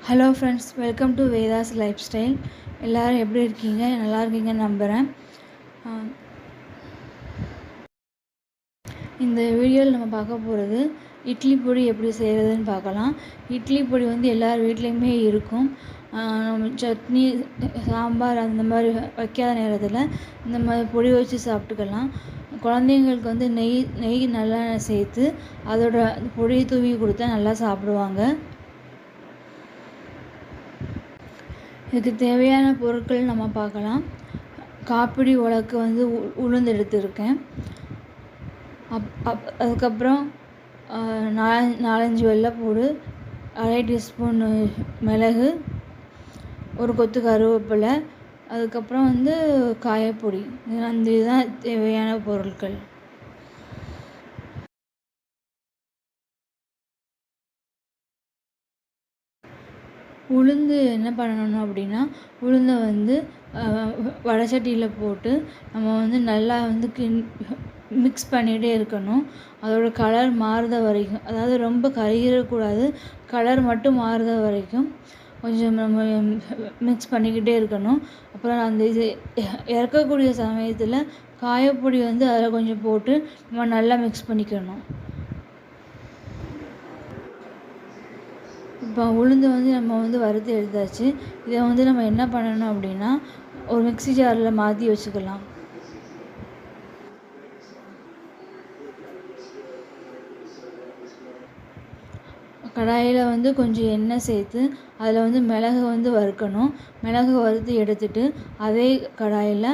Hello friends, welcome to Vedas life style. எல்லோரும் எப்படி இருக்கீங்க? நல்லா இருக்கீங்கன்னு நம்புகிறேன். இந்த வீடியோவில் நம்ம பார்க்க போகிறது இட்லி பொடி எப்படி செய்கிறதுன்னு பார்க்கலாம். இட்லி பொடி வந்து எல்லார் வீட்லேயுமே இருக்கும். சட்னி, சாம்பார் அந்த மாதிரி வைக்காத நேரத்தில் இந்த மாதிரி பொடி வச்சு சாப்பிட்டுக்கலாம். குழந்தைங்களுக்கு வந்து நெய் நல்லா சேர்த்து அதோட பொடியை தூவி கொடுத்தா நல்லா சாப்பிடுவாங்க. இதுக்கு தேவையான பொருட்கள் நம்ம பார்க்கலாம். காப்பிடி உலக்கு வந்து உளுந்து எடுத்துருக்கேன். அதுக்கப்புறம் 4-5 வெள்ளைப்பூடு, 1/2 டீஸ்பூன் மிளகு, ஒரு கொத்து கருவேப்பிலை, அதுக்கப்புறம் வந்து காயப்பொடி. இதுதான் தேவையான பொருட்கள். உளுந்து என்ன பண்ணணும் அப்படின்னா, உளுந்தை வந்து வடைச்சட்டியில் போட்டு நம்ம வந்து நல்லா வந்து மிக்ஸ் பண்ணிகிட்டே இருக்கணும். அதோட கலர் மாறுத வரைக்கும், அதாவது ரொம்ப கருகிடக்கூடாது, கலர் மட்டும் மாறுத வரைக்கும் கொஞ்சம் நம்ம மிக்ஸ் பண்ணிக்கிட்டே இருக்கணும். அப்புறம் அந்த இது இறக்கக்கூடிய சமயத்தில் காயப்பொடி வந்து அதில் கொஞ்சம் போட்டு நம்ம நல்லா மிக்ஸ் பண்ணிக்கணும். இப்போ உளுந்து வந்து நம்ம வந்து வறுத்து எடுத்தாச்சு. இதை வந்து நம்ம என்ன பண்ணணும் அப்படின்னா, ஒரு மிக்ஸி ஜாரில் மாற்றி வச்சுக்கலாம். கடாயில் வந்து கொஞ்சம் எண்ணெய் சேர்த்து அதில் வந்து மிளகு வந்து வறுக்கணும். மிளகு வறுத்து எடுத்துட்டு அதே கடாயில்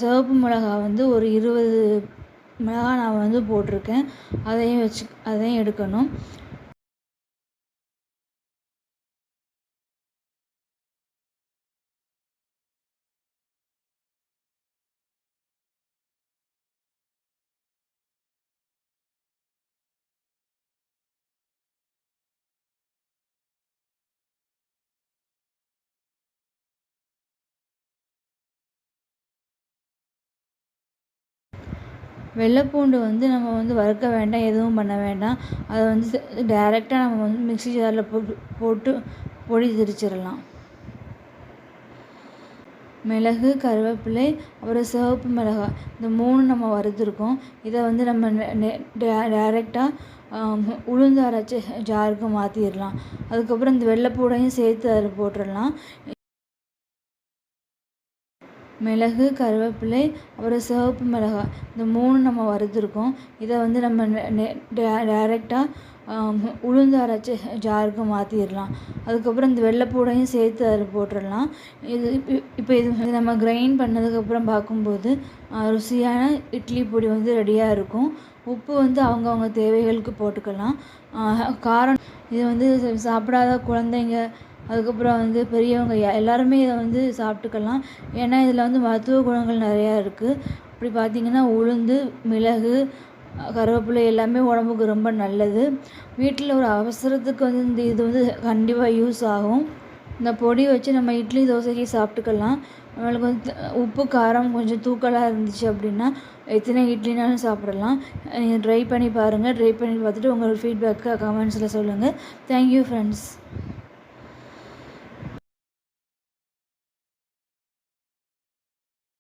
சிவப்பு மிளகா வந்து ஒரு 20 மிளகா நான் வந்து போட்டிருக்கேன். அதையும் எடுக்கணும். வெள்ளைப்பூண்டு வந்து நம்ம வந்து வறுக்க வேண்டாம், எதுவும் பண்ண வேண்டாம். அதை வந்து டைரெக்டாக நம்ம வந்து மிக்ஸி ஜாரில் போட்டு பொடி திரிச்சிடலாம். மிளகு, கருவேப்பிலை, அப்புறம் சிவப்பு மிளகாய், இந்த 3 நம்ம வறுத்துருக்கோம். இதை வந்து நம்ம டைரெக்டாக உளுந்து அரைச்சி ஜாருக்கு மாற்றிடலாம். அதுக்கப்புறம் இந்த வெள்ளைப்பூடையும் சேர்த்து அதில் போட்டுடலாம். மிளகு, கருவேப்பிலை, அப்புறம் சிவப்பு மிளகாய், இந்த 3 நம்ம வறுத்துருக்கோம். இதை வந்து நம்ம டைரெக்டாக உளுந்து அரைச்சி ஜாருக்கு மாற்றிடலாம். அதுக்கப்புறம் இந்த வெள்ளைப்பூடையும் சேர்த்து அதில் போட்டுடலாம். இப்போ இது நம்ம கிரைண்ட் பண்ணதுக்கப்புறம் பார்க்கும்போது ருசியான இட்லி பொடி வந்து ரெடியாக இருக்கும். உப்பு வந்து அவங்கவுங்க தேவைகளுக்கு போட்டுக்கலாம். காரம் இது வந்து சாப்பிடாத குழந்தைங்க, அதுக்கப்புறம் வந்து பெரியவங்க எல்லாருமே இதை வந்து சாப்பிட்டுக்கலாம். ஏன்னா இதில் வந்து மருத்துவ குணங்கள் நிறையா இருக்குது. அப்படி பார்த்திங்கன்னா உளுந்து, மிளகு, கருவேப்பிலை எல்லாமே உடம்புக்கு ரொம்ப நல்லது. வீட்டில் ஒரு அவசரத்துக்கு வந்து இது வந்து கண்டிப்பாக யூஸ் ஆகும். இந்த பொடி வச்சு நம்ம இட்லி, தோசைக்கு சாப்பிட்டுக்கலாம். நம்மளுக்கு வந்து உப்பு, காரம் கொஞ்சம் தூக்கலாக இருந்துச்சு அப்படின்னா எத்தனை இட்லினாலும் சாப்பிடலாம். நீங்கள் ட்ரை பண்ணி பாருங்கள். ட்ரை பண்ணி பார்த்துட்டு உங்களோட ஃபீட்பேக்கை கமெண்ட்ஸில் சொல்லுங்கள். Thank you friends.